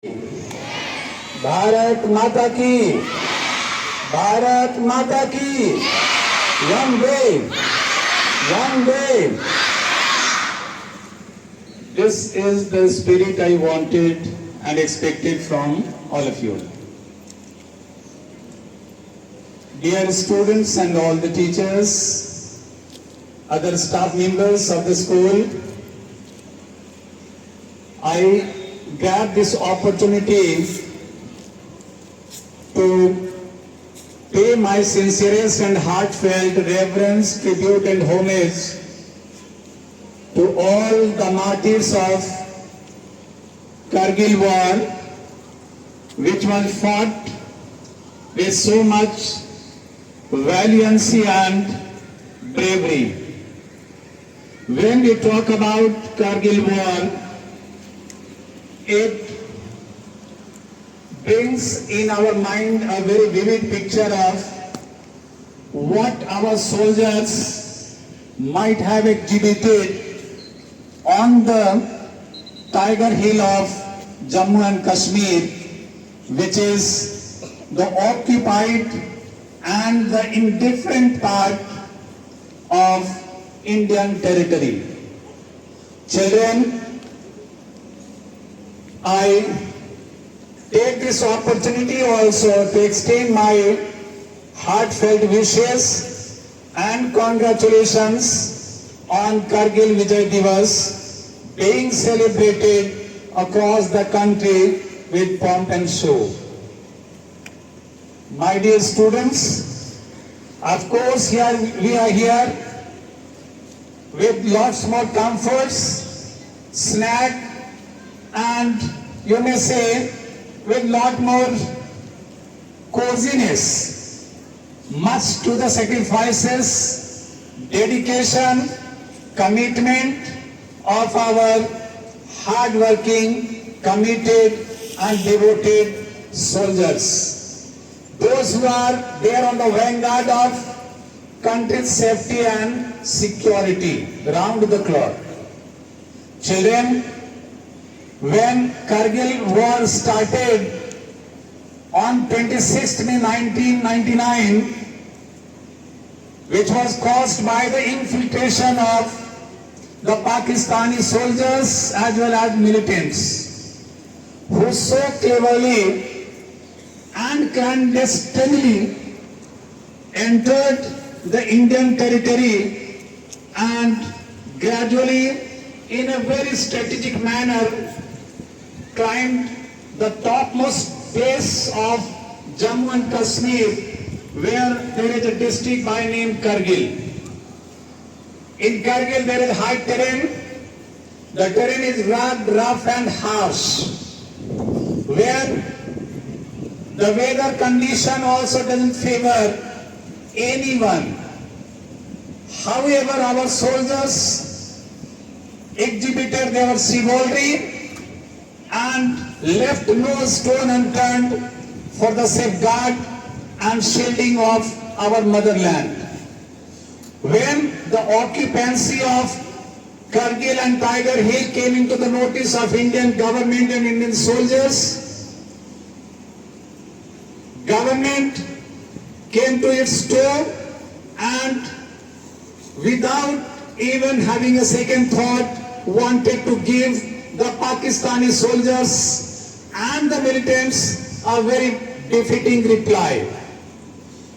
भारत माता की, भारत माता की, one day. This is the spirit I wanted and expected from all of you. Dear students and all the teachers, other staff members of the school, I grab this opportunity to pay my sincerest and heartfelt reverence, tribute and homage to all the martyrs of Kargil war, which was fought with so much valiancy and bravery. When we talk about Kargil war, it brings in our mind a very vivid picture of what our soldiers might have exhibited on the Tiger Hill of Jammu and Kashmir, which is the occupied and the indifferent part of Indian territory. Children, I take this opportunity also to extend my heartfelt wishes and congratulations on Kargil Vijay Divas being celebrated across the country with pomp and show. My dear students, of course we are here with lots more comforts, snack, and you may say with lot more coziness, much to the sacrifices, dedication, commitment of our hard-working, committed and devoted soldiers. Those who are there on the vanguard of country's safety and security round the clock. Children, when Kargil war started on 26th May 1999, which was caused by the infiltration of the Pakistani soldiers as well as militants, who so cleverly and clandestinely entered the Indian territory and gradually, in a very strategic manner, climbed the topmost base of Jammu and Kashmir, where there is a district by name Kargil. In Kargil there is high terrain. The terrain is rugged, rough and harsh, where the weather condition also doesn't favor anyone. However, our soldiers exhibited their chivalry and left no stone unturned for the safeguard and shielding of our motherland. When the occupancy of Kargil and Tiger Hill came into the notice of Indian government and Indian soldiers, government came to its door and without even having a second thought wanted to give the Pakistani soldiers and the militants a very befitting reply.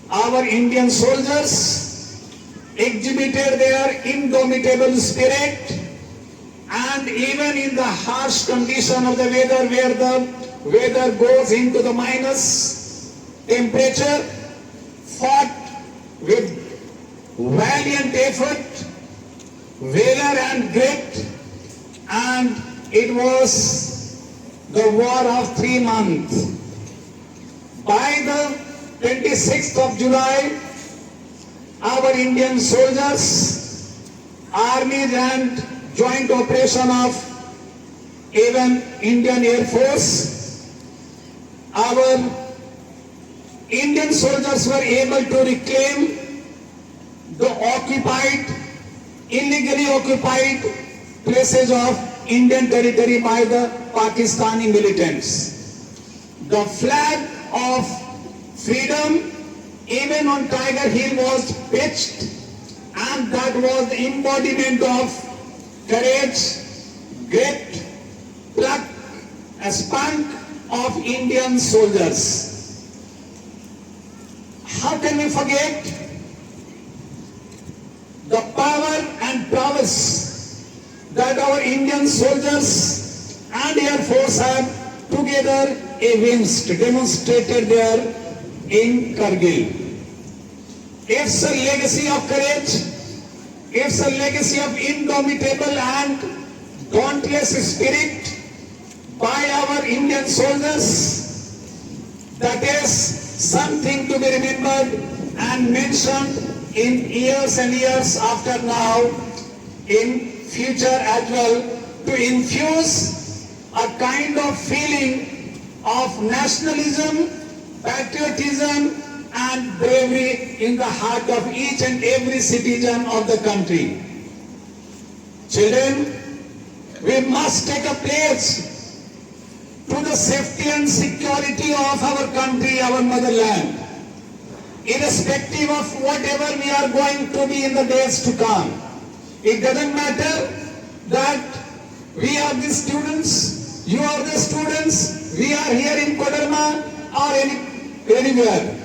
Our Indian soldiers exhibited their indomitable spirit, and even in the harsh condition of the weather, where the weather goes into the minus temperature, fought with valiant effort, valor and grit, and it was the war of 3 months. By the 26th of July, our Indian soldiers, armies and joint operation of even Indian Air Force, our Indian soldiers were able to reclaim the occupied, illegally occupied places of Indian territory by the Pakistani militants. the flag of freedom even on Tiger Hill was pitched, and that was the embodiment of courage, grit, pluck, a spunk of Indian soldiers. How can we forget the power and prowess that our Indian soldiers and Air Force have together evinced, demonstrated there in Kargil. It's a legacy of courage, it's a legacy of indomitable and dauntless spirit by our Indian soldiers. That is something to be remembered and mentioned in years and years after now, in future as well, to infuse a kind of feeling of nationalism, patriotism and bravery in the heart of each and every citizen of the country. Children, we must take a pledge to the safety and security of our country, our motherland, irrespective of whatever we are going to be in the days to come. It doesn't matter that we are the students, you are the students, we are here in Koderma or anywhere.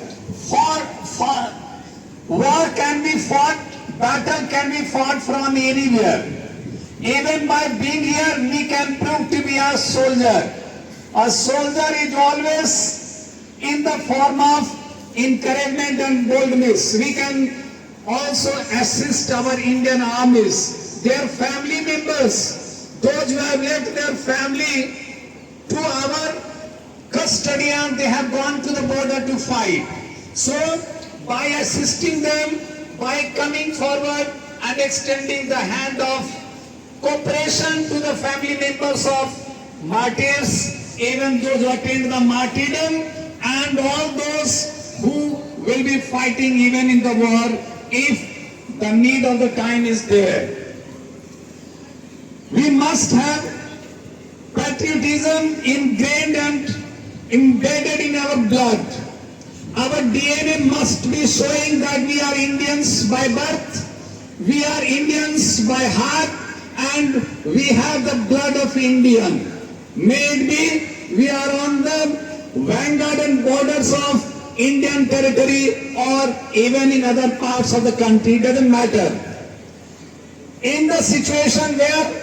War can be fought, battle can be fought from anywhere. Even by being here, we can prove to be a soldier. A soldier is always in the form of encouragement and boldness. We can also assist our Indian armies, their family members, those who have left their family to our custody and they have gone to the border to fight. So, by assisting them, by coming forward and extending the hand of cooperation to the family members of martyrs, even those who attend the martyrdom, and all those who will be fighting even in the war if the need of the time is there. We must have patriotism ingrained and embedded in our blood. Our DNA must be showing that we are Indians by birth, we are Indians by heart, and we have the blood of Indian. May it be we are on the vanguard and borders of Indian territory or even in other parts of the country, it doesn't matter. In the situation where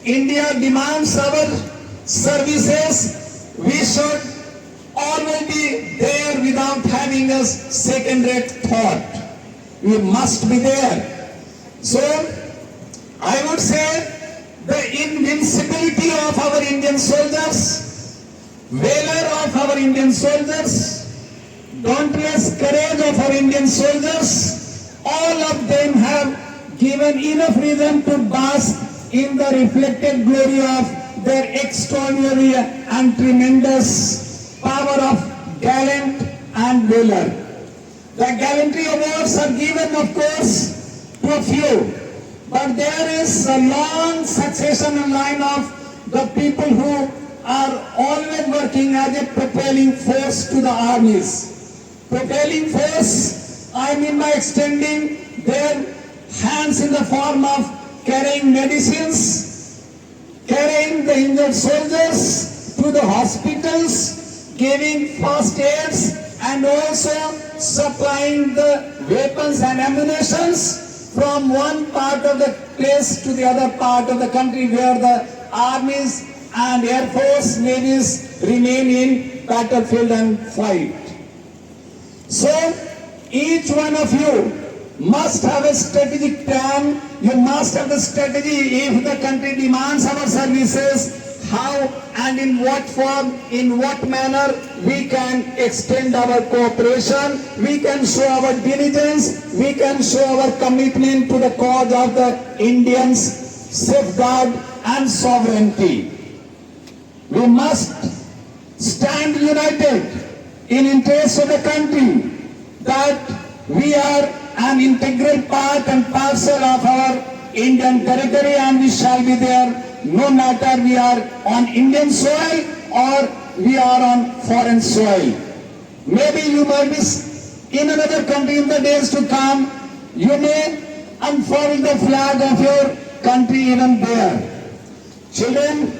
India demands our services, we should always be there without having a second-rate thought. We must be there. So, I would say the invincibility of our Indian soldiers, valor of our Indian soldiers, dauntless courage of our Indian soldiers, all of them have given enough reason to bask in the reflected glory of their extraordinary and tremendous power of gallant and valor. The gallantry awards are given, of course, to a few, but there is a long succession and line of the people who are always working as a propelling force to the armies. Propelling force, I mean by extending their hands in the form of carrying medicines, carrying the injured soldiers to the hospitals, giving first aids, and also supplying the weapons and ammunitions from one part of the place to the other part of the country where the armies and air force navies remain in battlefield and fight. So, each one of you must have a strategic plan. You must have the strategy if the country demands our services, how and in what form, in what manner we can extend our cooperation, we can show our diligence, we can show our commitment to the cause of the Indians' safeguard and sovereignty. We must stand united in interest of the country, that we are an integral part and parcel of our Indian territory and we shall be there no matter we are on Indian soil or we are on foreign soil. Maybe you might be in another country in the days to come. You may unfurl the flag of your country even there. Children,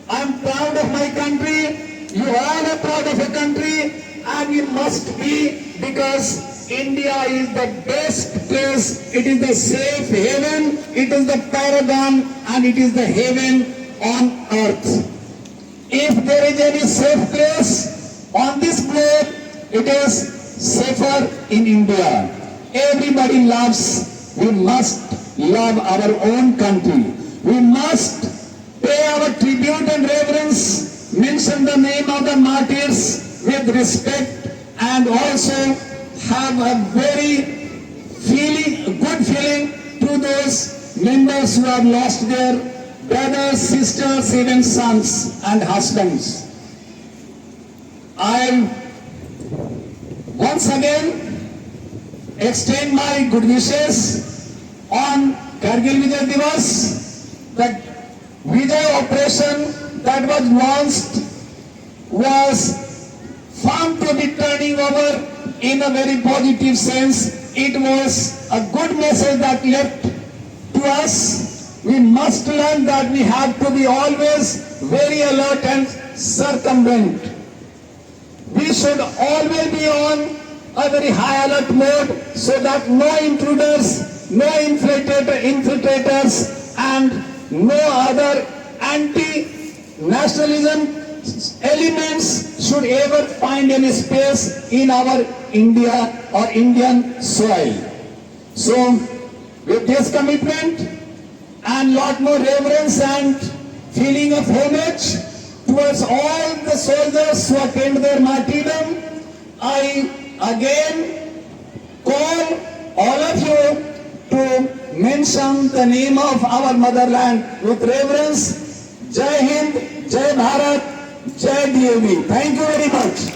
I am proud of my country. You all are proud of your country, and you must be, because India is the best place. It is the safe haven. It is the paragon, and it is the heaven on earth. If there is any safe place on this globe, it is safer in India. Everybody loves. We must love our own country. We must pay our tribute and reverence, mention the name of the martyrs with respect, and also have a very good feeling to those members who have lost their brothers, sisters, even sons and husbands. I once again extend my good wishes on Kargil Vijay Divas. The Vijay operation that was launched was found to be turning over in a very positive sense. It was a good message that left to us. We must learn that we have to be always very alert and circumvent. We should always be on a very high alert mode so that no intruders, no infiltrators, and no other anti-nationalism elements should ever find any space in our India or Indian soil. So, with this commitment and lot more reverence and feeling of homage towards all the soldiers who attained their martyrdom, I again call all of you to mention the name of our motherland with reverence. Jai Hind, Jai Bharat, Jai DAV. Thank you very much.